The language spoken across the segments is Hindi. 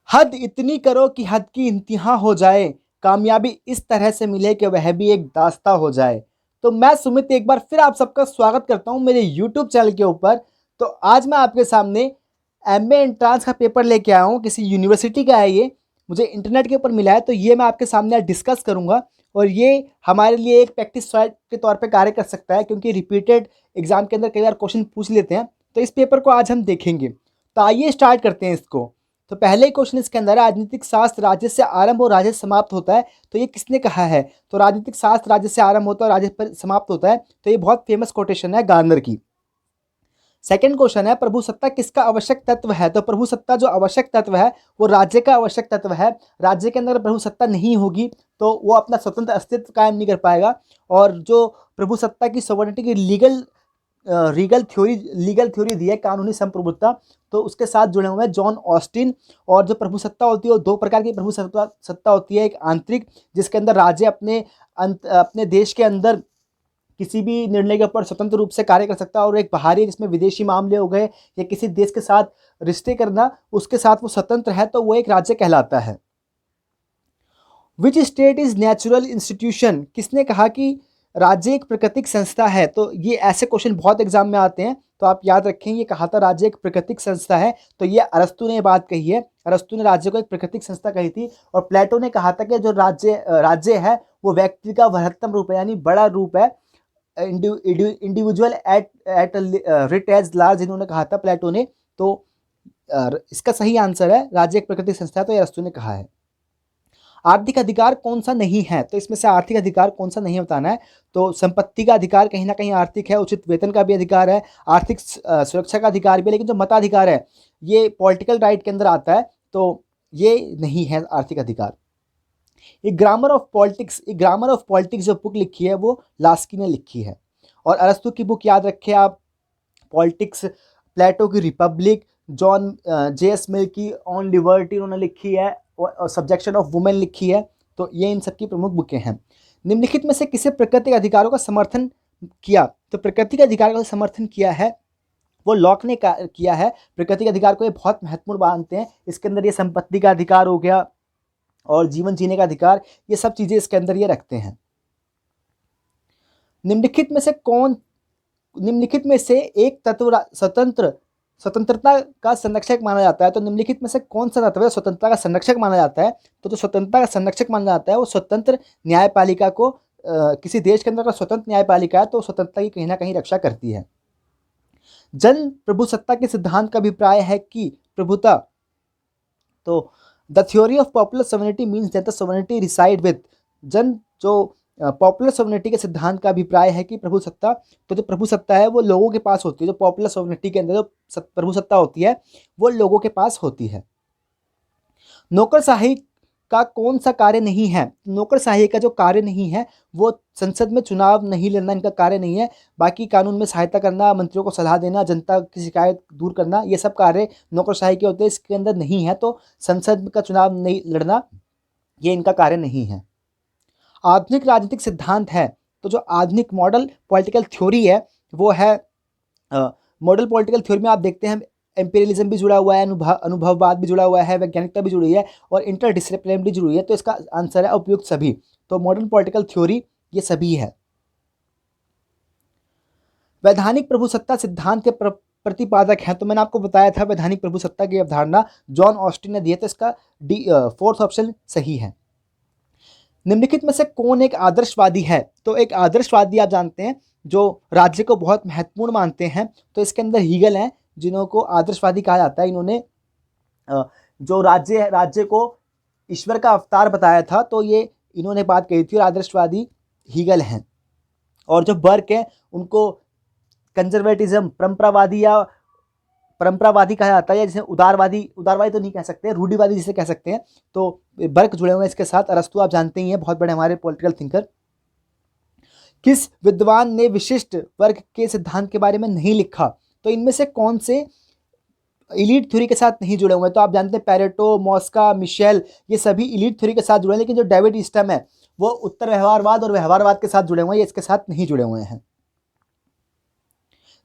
हद इतनी करो कि हद की इंतहा हो जाए, कामयाबी इस तरह से मिले कि वह भी एक दास्तां हो जाए। तो मैं सुमित एक बार फिर आप सबका स्वागत करता हूँ मेरे यूट्यूब चैनल के ऊपर। तो आज मैं आपके सामने एमए एंट्रांस का पेपर लेके आया हूँ, किसी यूनिवर्सिटी का है ये, मुझे इंटरनेट के ऊपर मिला है, तो ये मैं आपके सामने आज डिस्कस करूँगा। और ये हमारे लिए एक प्रैक्टिस सेट के तौर पे कार्य कर सकता है, क्योंकि रिपीटेड एग्जाम के अंदर कई बार क्वेश्चन पूछ लेते हैं। तो इस पेपर को आज हम देखेंगे। तो आइए स्टार्ट करते हैं इसको। तो पहले ही क्वेश्चन इसके अंदर है, राजनीतिक शास्त्र राज्य से आरंभ और राज्य से समाप्त होता है। तो ये किसने कहा है? तो राजनीतिक शास्त्र राज्य से आरंभ होता है और राज्य पर समाप्त होता है। तो ये बहुत फेमस कोटेशन है गार्नर की। सेकंड क्वेश्चन है, प्रभुसत्ता किसका आवश्यक तत्व है? तो प्रभुसत्ता जो आवश्यक तत्व है वो राज्य का आवश्यक तत्व है। राज्य के अंदर प्रभुसत्ता नहीं होगी तो वो अपना स्वतंत्र अस्तित्व कायम नहीं कर पाएगा। और जो प्रभुसत्ता की सॉवरेनिटी की लीगल थ्योरी दी है, कानूनी संप्रभुता, तो उसके साथ जुड़े हुए हैं जॉन ऑस्टिन। और जो प्रभुसत्ता होती है वो दो प्रकार की प्रभुसत्ता होती है। एक आंतरिक, जिसके अंदर राज्य अपने देश के अंदर किसी भी निर्णय के ऊपर स्वतंत्र रूप से कार्य कर सकता है, और एक बाहरी जिसमें विदेशी मामले हो गए या किसी देश के साथ रिश्ते करना, उसके साथ वो स्वतंत्र है, तो वो एक राज्य कहलाता है। Which state is natural institution? किसने कहा कि राज्य एक प्राकृतिक संस्था है? तो ये ऐसे क्वेश्चन बहुत एग्जाम में आते हैं, तो आप याद रखें, ये कहा था राज्य एक प्राकृतिक संस्था है। तो ये अरस्तु ने बात कही है, अरस्तु ने राज्य को एक प्राकृतिक संस्था कही थी। और प्लेटो ने कहा था कि जो राज्य है वो व्यक्ति का वृहत्तम रूप है, यानी बड़ा रूप है। Individual at writ as large, इन्होंने कहा था प्लेटो ने। तो इसका सही आंसर है राज्य एक प्राकृतिक संस्था है, तो ये अरस्तु ने कहा है। आर्थिक अधिकार कौन सा नहीं है? तो इसमें से आर्थिक अधिकार कौन सा नहीं बताना है। तो संपत्ति का अधिकार कहीं ना कहीं आर्थिक है, उचित वेतन का भी अधिकार है, आर्थिक सुरक्षा का अधिकार भी है, लेकिन जो मताधिकार है ये पॉलिटिकल राइट के अंदर आता है, तो ये नहीं है आर्थिक अधिकार। एक ग्रामर ऑफ पॉलिटिक्स जो बुक लिखी है वो लास्की ने लिखी है। और अरस्तु की बुक याद रखें आप, पॉलिटिक्स, प्लेटो की रिपब्लिक, जॉन जे.एस. मिल की ऑन लिबर्टी उन्होंने लिखी है, और सब्जेक्शन ऑफ वुमेन लिखी है। तो ये इन सबकी प्रमुख बुकें हैं। निम्नलिखित में से किसे प्राकृतिक अधिकारों का समर्थन किया? तो प्राकृतिक अधिकार का समर्थन किया है वो लॉक ने किया है। प्राकृतिक अधिकार को ये बहुत महत्वपूर्ण मानते हैं। इसके अंदर ये संपत्ति का अधिकार हो गया और जीवन जीने का अधिकार, ये सब चीजें इसके अंदर ये रखते हैं। निम्नलिखित में से एक तत्व स्वतंत्रता का संरक्षक माना जाता है। तो निम्नलिखित में से कौन सा तत्व स्वतंत्रता का संरक्षक माना जाता है? तो जो स्वतंत्रता का संरक्षक माना जाता है वो स्वतंत्र न्यायपालिका को, किसी देश के अंदर अगर स्वतंत्र न्यायपालिका है तो स्वतंत्रता की कहीं ना कहीं रक्षा करती है। जन प्रभुसत्ता के सिद्धांत का अभिप्राय है कि प्रभुता, तो the theory of popular sovereignty means that the sovereignty reside with जन। जो पॉपुलर सोवरेनिटी के सिद्धांत का अभिप्राय है कि प्रभुसत्ता, तो जो प्रभुसत्ता है वो लोगों के पास होती है। जो पॉपुलर सोवरेनिटी के अंदर जो प्रभुसत्ता होती है वो लोगों के पास होती है। नौकरशाही का कौन सा कार्य नहीं है? नौकरशाही का जो कार्य नहीं है वो संसद में चुनाव नहीं लड़ना इनका कार्य नहीं है। बाकी कानून में सहायता करना, मंत्रियों को सलाह देना, जनता की शिकायत दूर करना, ये सब कार्य नौकरशाही के होते हैं, इसके अंदर नहीं है। तो संसद का चुनाव नहीं लड़ना ये इनका कार्य नहीं है। आधुनिक राजनीतिक सिद्धांत है, तो जो आधुनिक मॉडल पॉलिटिकल थ्योरी है वो है, मॉडल पॉलिटिकल थ्योरी में आप देखते हैं एम्पिरियलिज्म भी जुड़ा हुआ है, अनुभववाद भी जुड़ा हुआ है, वैज्ञानिकता भी जुड़ी है, और इंटरडिसिप्लिन भी जुड़ी है। तो इसका आंसर है उपयुक्त सभी। तो मॉडर्न पॉलिटिकल थ्योरी ये सभी है। वैधानिक प्रभुसत्ता सिद्धांत के प्रतिपादक हैं, तो मैंने आपको बताया था वैधानिक प्रभुसत्ता की अवधारणा जॉन ऑस्टिन ने दी है। तो इसका फोर्थ ऑप्शन सही है। निम्नलिखित में से कौन एक आदर्शवादी है? तो एक आदर्शवादी आप जानते हैं जो राज्य को बहुत महत्वपूर्ण मानते हैं, तो इसके अंदर हीगल हैं जिन्हों को आदर्शवादी कहा जाता है। इन्होंने जो राज्य को ईश्वर का अवतार बताया था, तो ये इन्होंने बात कही थी, और आदर्शवादी हीगल हैं। और जो बर्क है उनको कंजर्वेटिज्म, परंपरावादी कहा जाता है, जिसे उदारवादी तो नहीं कह सकते, रूढ़िवादी जिसे कह सकते हैं। तो बर्क जुड़े हुए हैं इसके साथ। अरस्तु आप जानते ही हैं, बहुत बड़े हमारे पॉलिटिकल थिंकर। किस विद्वान ने विशिष्ट वर्ग के सिद्धांत के बारे में नहीं लिखा? तो इनमें से कौन से इलीट थ्योरी के साथ नहीं जुड़े हुए हैं? तो आप जानते हैं पेरेटो, मॉस्का, मिशेल, ये सभी इलीट थ्योरी के साथ जुड़े हैं, लेकिन जो डेविड ईस्टम है वो उत्तर व्यवहारवाद और व्यवहारवाद के साथ जुड़े हुए हैं, ये इसके साथ नहीं जुड़े हुए हैं।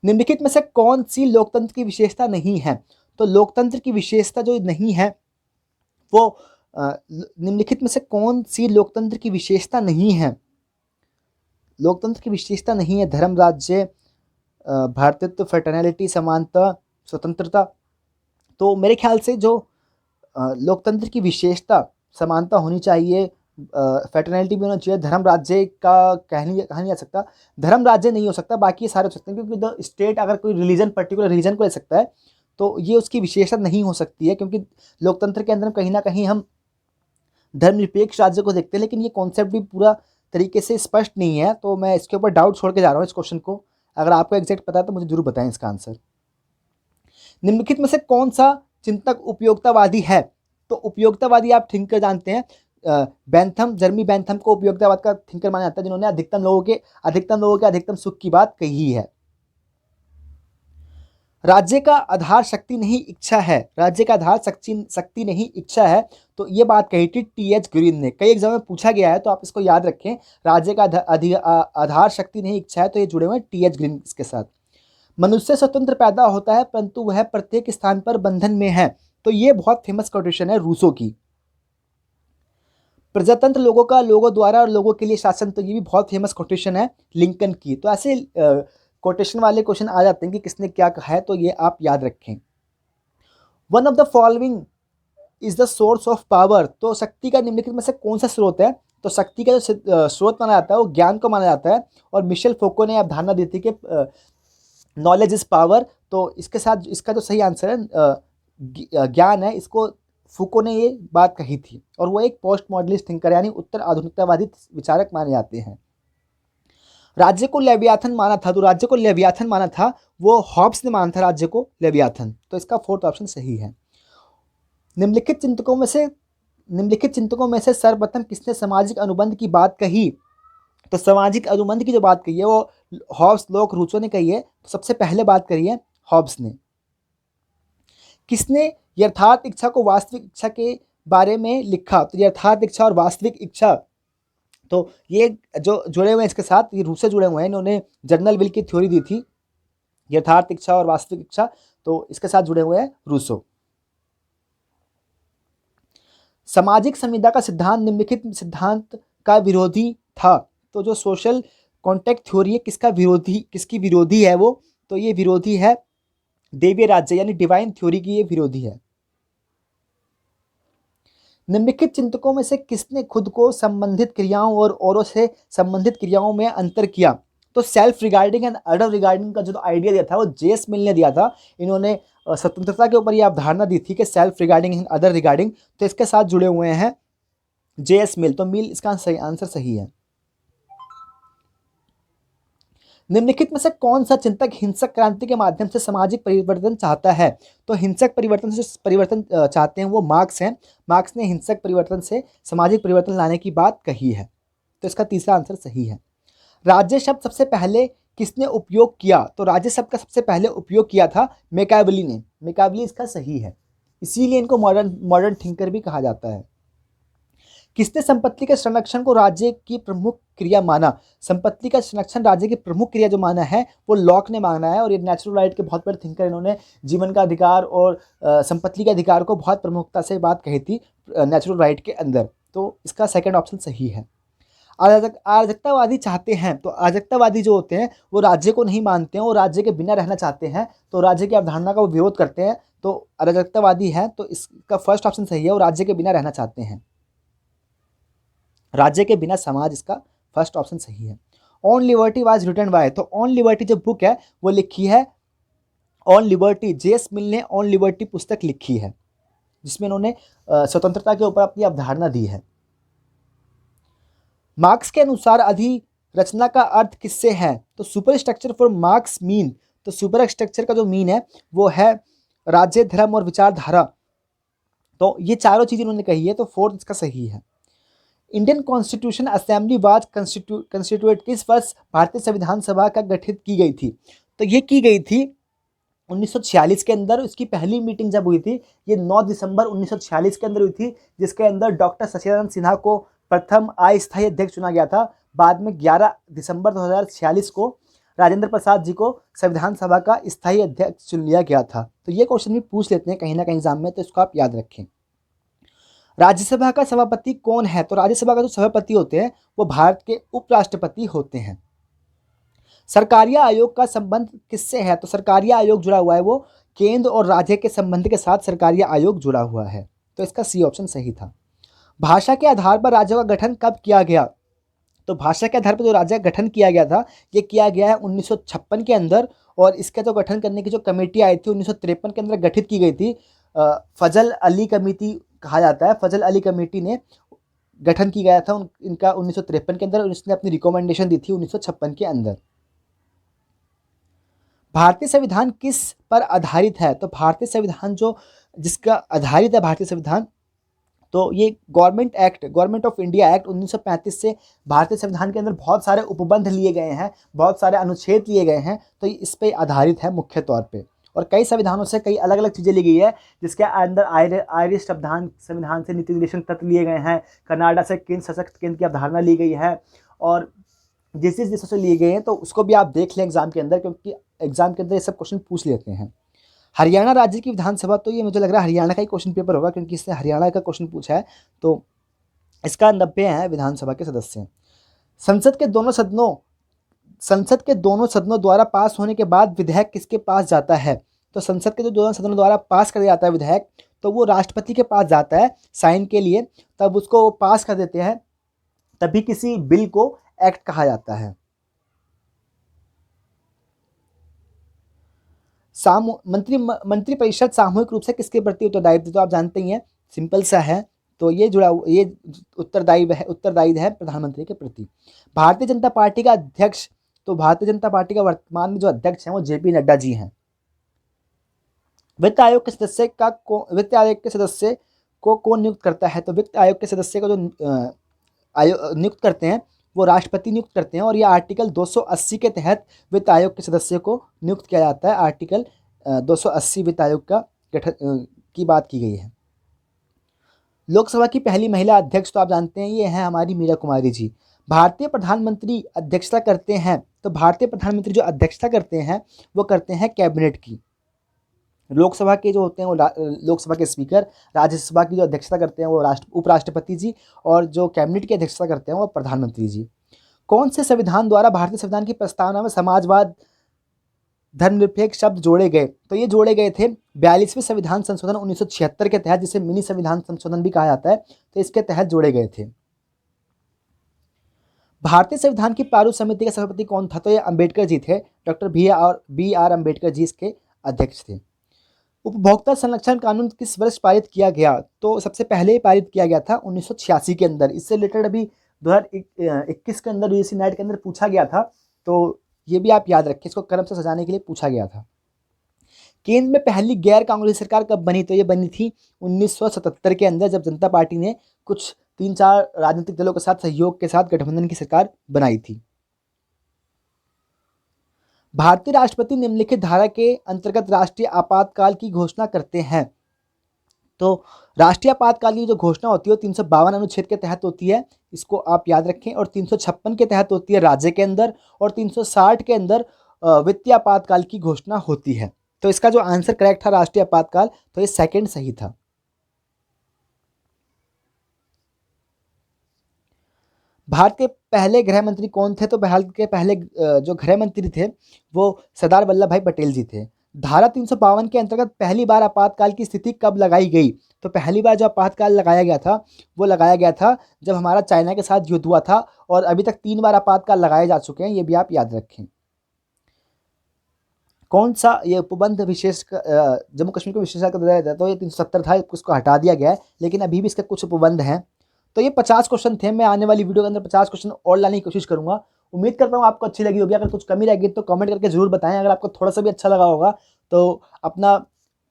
निम्नलिखित में से कौन सी लोकतंत्र की विशेषता नहीं है? तो लोकतंत्र की विशेषता जो नहीं है वो निम्नलिखित में से कौन सी लोकतंत्र की विशेषता नहीं है? लोकतंत्र की विशेषता नहीं है धर्म, राज्य, भ्रातृत्व, फ्रेटर्निटी, समानता, स्वतंत्रता। तो मेरे ख्याल से जो लोकतंत्र की विशेषता समानता होनी चाहिए, फ्रेटर्निटी भी होना चाहिए। धर्म राज्य का कहा नहीं जा सकता, धर्म राज्य नहीं हो सकता, बाकी ये सारे हो सकते हैं, क्योंकि द स्टेट अगर कोई रिलीजन पर्टिकुलर रिलीजन को ले सकता है तो ये उसकी विशेषता नहीं हो सकती है, क्योंकि लोकतंत्र के अंदर कहीं ना कहीं हम धर्मनिरपेक्ष राज्य को देखते हैं, लेकिन ये कॉन्सेप्ट भी पूरा तरीके से स्पष्ट नहीं है। तो मैं इसके ऊपर डाउट छोड़ के जा रहा हूँ इस क्वेश्चन को। अगर आपको एग्जैक्ट पता है तो मुझे जरूर बताएं इसका आंसर। निम्नलिखित में से कौन सा चिंतक उपयोगितावादी है? तो उपयोगितावादी आप थिंकर जानते हैं, बेंथम, जर्मी बेंथम को उपयोगितावाद का थिंकर माना जाता है, जिन्होंने अधिकतम लोगों के अधिकतम सुख की बात कही है। राज्य का आधार शक्ति नहीं इच्छा है, राज्य का आधार शक्ति नहीं इच्छा है, तो ये बात कही थी टी.एच. ग्रीन ने। कई एग्जाम में पूछा गया है, तो आप इसको याद रखें, राज्य का आधार शक्ति नहीं इच्छा है, तो ये जुड़े हुए हैं टी.एच. ग्रीन इसके साथ। मनुष्य स्वतंत्र पैदा होता है परंतु वह प्रत्येक स्थान पर बंधन में है, तो ये बहुत फेमस कोटेशन है रूसो की। प्रजातंत्र लोगों का, लोगों द्वारा और लोगों के लिए शासन, तो ये भी बहुत फेमस कोटेशन है लिंकन की। तो ऐसे कोटेशन वाले क्वेश्चन आ जाते हैं कि किसने क्या कहा है, तो ये आप याद रखें। One of the following is the source of power, तो शक्ति का निम्नलिखित में से कौन सा स्रोत है? तो शक्ति का जो स्रोत माना जाता है वो ज्ञान को माना जाता है, और मिशेल फोको ने अवधारणा दी थी कि नॉलेज इज पावर। तो इसके साथ इसका जो सही आंसर है ज्ञान है, इसको फूको ने ये बात कही थी, और वो एक पोस्ट मॉडर्निस्ट थिंकर यानी उत्तर आधुनिकतावादी विचारक माने जाते हैं। राज्य को लेवियाथन माना था, तो राज्य को लेवियाथन माना था वो हॉब्स ने माना था राज्य को लेवियाथन, तो इसका फोर्थ ऑप्शन सही है। निम्नलिखित चिंतकों में से सर्वप्रथम किसने सामाजिक अनुबंध की बात कही? तो सामाजिक अनुबंध की जो बात कही है वो हॉब्स, लोक, रूसो ने कही है, तो सबसे पहले बात करी है हॉब्स ने। किसने यथार्थ इच्छा को वास्तविक इच्छा के बारे में लिखा? तो यथार्थ इच्छा और वास्तविक इच्छा, तो ये जो जुड़े हुए हैं इसके साथ, ये रूस से जुड़े हुए हैं, इन्होंने जर्नल विल की थ्योरी दी थी, यथार्थ इच्छा और वास्तविक इच्छा, तो इसके साथ जुड़े हुए हैं रूसो। सामाजिक संविदा का सिद्धांत निम्नलिखित सिद्धांत का विरोधी था, तो जो सोशल कॉन्टेक्ट थ्योरी है किसकी विरोधी है वो? तो ये विरोधी है देवीय राज्य यानी डिवाइन थ्योरी की, ये विरोधी है। निम्नलिखित चिंतकों में से किसने खुद को संबंधित क्रियाओं और औरों से संबंधित क्रियाओं में अंतर किया? तो self regarding and other regarding का जो आइडिया दिया था वो जे.एस. मिल ने दिया था। इन्होंने स्वतंत्रता के ऊपर ये अवधारणा दी थी कि self regarding and other regarding, तो इसके साथ जुड़े हुए हैं जे.एस. मिल, तो मिल इसका आंसर सही है। निम्नलिखित में से कौन सा चिंतक हिंसक क्रांति के माध्यम से सामाजिक परिवर्तन चाहता है? तो हिंसक परिवर्तन चाहते हैं वो मार्क्स हैं। मार्क्स ने हिंसक परिवर्तन से सामाजिक परिवर्तन लाने की बात कही है, तो इसका तीसरा आंसर सही है। राज्य शब्द सबसे पहले किसने उपयोग किया? तो राज्य शब्द का सबसे पहले उपयोग किया था मैकियावेली ने। मैकियावेली इसका सही है, इसीलिए इनको मॉडर्न थिंकर भी कहा जाता है। किसने संपत्ति के संरक्षण को राज्य की प्रमुख क्रिया माना? संपत्ति का संरक्षण राज्य की प्रमुख क्रिया जो माना है वो लॉक ने माना है, और ये नेचुरल राइट के बहुत बड़े थिंकर, इन्होंने जीवन का अधिकार और संपत्ति के अधिकार को बहुत प्रमुखता से बात कही थी नेचुरल राइट के अंदर, तो इसका सेकंड ऑप्शन सही है। अराजकतावादी चाहते हैं, तो अराजकतावादी जो होते हैं वो राज्य को नहीं मानते हैं, वो राज्य के बिना रहना चाहते हैं, तो राज्य की अवधारणा का वो विरोध करते हैं, तो अराजकतावादी है, तो इसका फर्स्ट ऑप्शन सही है, वो राज्य के बिना रहना चाहते हैं, राज्य के बिना समाज, इसका फर्स्ट ऑप्शन सही है। On liberty was written by, तो ऑन लिबर्टी जो बुक है वो लिखी है ऑन लिबर्टी, जे.एस. मिल ने ऑन लिबर्टी पुस्तक लिखी है, जिसमें उन्होंने स्वतंत्रता के ऊपर अपनी अवधारणा दी है। मार्क्स के अनुसार अधिरचना का अर्थ किससे है? तो super structure for marks mean, तो सुपर स्ट्रक्चर का जो मीन है वो है राज्य, धर्म और विचारधारा, तो ये चारों चीजें उन्होंने कही है, तो फोर्थ इसका सही है। Indian constitution assembly was constitute किस वर्ष भारतीय संविधान सभा का गठित की गई थी? तो ये की गई थी 1946 के अंदर। इसकी पहली मीटिंग जब हुई थी ये 9 दिसंबर 1946 के अंदर हुई थी, जिसके अंदर डॉक्टर सचिदानंद सिन्हा को प्रथम अस्थायी अध्यक्ष चुना गया था। बाद में 11 दिसंबर 2046 को राजेंद्र प्रसाद जी को संविधान सभा का स्थायी अध्यक्ष चुन लिया गया था। तो ये क्वेश्चन भी पूछ लेते हैं कहीं ना कहीं एग्जाम में, तो इसको आप याद रखें। राज्यसभा का सभापति कौन है? तो राज्यसभा का जो सभापति होते हैं वो भारत के उपराष्ट्रपति होते हैं। सरकारिया आयोग का संबंध किससे है? तो सरकारिया आयोग जुड़ा हुआ है वो केंद्र और राज्य के संबंध के साथ सरकारिया आयोग जुड़ा हुआ है। तो इसका सी ऑप्शन सही था। भाषा के आधार पर राज्यों का गठन कब किया गया? तो भाषा के आधार पर जो राज्य का गठन किया गया था ये किया गया है 1956 के अंदर, और इसका जो गठन करने की जो कमेटी आई थी 1953 के अंदर गठित की गई थी। फजल अली कमेटी कहा जाता है। फजल अली कमेटी ने गठन किया गया था इनका 1953 के अंदर, और इसने अपनी रिकमेंडेशन दी थी 1956 के अंदर। भारतीय संविधान किस पर आधारित है? तो भारतीय संविधान जो जिसका आधारित है भारतीय संविधान, तो ये गवर्नमेंट ऑफ इंडिया एक्ट 1935 से भारतीय संविधान के अंदर बहुत सारे उपबंध लिए गए हैं, बहुत सारे अनुच्छेद लिए गए हैं, तो इस पे आधारित है मुख्य तौर पे। और कई संविधानों से कई अलग अलग चीज़ें ली गई है, जिसके अंदर आयरिश संविधान से नीति निर्देशक तत्व लिए गए हैं, कनाडा से केंद्र सशक्त केंद्र की अवधारणा ली गई है, और जिस जिस देशों से लिए गए हैं तो उसको भी आप देख लें एग्जाम के अंदर, क्योंकि एग्जाम के अंदर ये सब क्वेश्चन पूछ लेते हैं। हरियाणा राज्य की विधानसभा, तो ये मुझे लग रहा है हरियाणा का ही क्वेश्चन पेपर होगा, क्योंकि इसने हरियाणा का क्वेश्चन पूछा है। तो इसका 90 है विधानसभा के सदस्य। संसद के दोनों सदनों द्वारा पास होने के बाद विधेयक किसके पास जाता है? तो संसद के जो दोनों सदनों द्वारा पास कर दिया जाता है विधेयक, तो वो राष्ट्रपति के पास जाता है साइन के लिए, तब उसको पास कर देते हैं, तभी किसी बिल को एक्ट कहा जाता है। मंत्री परिषद सामूहिक रूप से किसके प्रति उत्तरदायी? तो आप जानते ही हैं, सिंपल सा है, तो ये उत्तरदायी है प्रधानमंत्री के प्रति। भारतीय जनता पार्टी का अध्यक्ष, तो भारतीय जनता पार्टी का वर्तमान में जो अध्यक्ष हैं वो जेपी नड्डा जी हैं। वित्त आयोग के सदस्य को कौन नियुक्त करता है? तो वित्त आयोग के सदस्य को जो नियुक्त करते हैं वो राष्ट्रपति नियुक्त करते हैं, और यह आर्टिकल 280 के तहत वित्त आयोग के सदस्य को नियुक्त किया जाता है। आर्टिकल 280 वित्त आयोग का गठन की बात की गई है। लोकसभा की पहली महिला अध्यक्ष, तो आप जानते हैं ये हैं हमारी मीरा कुमारी जी। भारतीय प्रधानमंत्री अध्यक्षता करते हैं, तो भारतीय प्रधानमंत्री जो अध्यक्षता करते हैं वो करते हैं कैबिनेट की। लोकसभा के जो होते हैं वो लोकसभा के स्पीकर, राज्यसभा की जो अध्यक्षता करते हैं वो उपराष्ट्रपति जी, और जो कैबिनेट की अध्यक्षता करते हैं वो प्रधानमंत्री जी। कौन से संविधान द्वारा भारतीय संविधान की प्रस्तावना में समाजवाद धर्मनिरपेक्ष शब्द जोड़े गए? तो ये जोड़े गए थे 42वें संविधान संशोधन 1976 के तहत, जिसे मिनी संविधान संशोधन भी कहा जाता है, तो इसके तहत जोड़े गए थे। भारतीय संविधान की प्रारूप समिति के सभापति कौन था? तो ये अम्बेडकर जी थे। Doctor B are Ambedkar ji इसके अध्यक्ष थे। उपभोक्ता संरक्षण कानून किस वर्ष पारित किया गया? तो सबसे पहले पारित किया गया था 1986 के अंदर। इससे रिलेटेड अभी 2021 के अंदर यूजीसी नेट के अंदर पूछा गया था, तो ये भी आप याद रखें, इसको क्रम से सजाने के लिए पूछा गया था। केंद्र में पहली गैर कांग्रेसी सरकार कब बनी? तो ये बनी थी 1977 के अंदर, जब जनता पार्टी ने कुछ 3-4 राजनीतिक दलों के साथ सहयोग के साथ गठबंधन की सरकार बनाई थी। भारतीय राष्ट्रपति निम्नलिखित धारा के अंतर्गत राष्ट्रीय आपातकाल की घोषणा करते हैं। तो राष्ट्रीय आपातकाल की जो घोषणा होती है 352 अनुच्छेद के तहत होती है, इसको आप याद रखें, और 356 के तहत होती है राज्य के अंदर, और 360 के अंदर वित्तीय आपातकाल की घोषणा होती है। तो इसका जो आंसर करेक्ट था राष्ट्रीय आपातकाल, तो ये सेकंड सही था। भारत के पहले गृह मंत्री कौन थे? तो भारत के पहले जो गृह मंत्री थे वो सरदार वल्लभ भाई पटेल जी थे। धारा 352 के अंतर्गत पहली बार आपातकाल की स्थिति कब लगाई गई? तो पहली बार जो आपातकाल लगाया गया था वो लगाया गया था जब हमारा चाइना के साथ युद्ध हुआ था, और अभी तक 3 बार आपातकाल लगाए जा चुके हैं, ये भी आप याद रखें। कौन सा ये उपबंध विशेष जम्मू कश्मीर को विशेषाधिकार दिया जाता है? तो ये 370 था, उसको हटा दिया गया है, लेकिन अभी भी इसके कुछ उपबंध हैं। तो ये 50 क्वेश्चन थे। मैं आने वाली वीडियो के अंदर 50 क्वेश्चन और लाने की कोशिश करूंगा। उम्मीद करता हूँ आपको अच्छी लगी होगी। अगर कुछ कमी रहेगी तो कमेंट करके जरूर बताएं। अगर आपको थोड़ा सा भी अच्छा लगा होगा तो अपना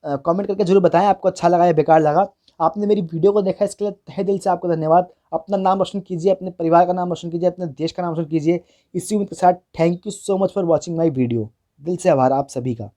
कमेंट करके जरूर बताएं आपको अच्छा लगा या बेकार लगा। आपने मेरी वीडियो को देखा, इसके लिए तहे दिल से आपको धन्यवाद। अपना नाम रोशन कीजिए, अपने परिवार का नाम रोशन कीजिए, अपने देश का नाम रोशन कीजिए। इसी उम्मीद के साथ thank you so much for watching my video. दिल से आभार आप सभी का।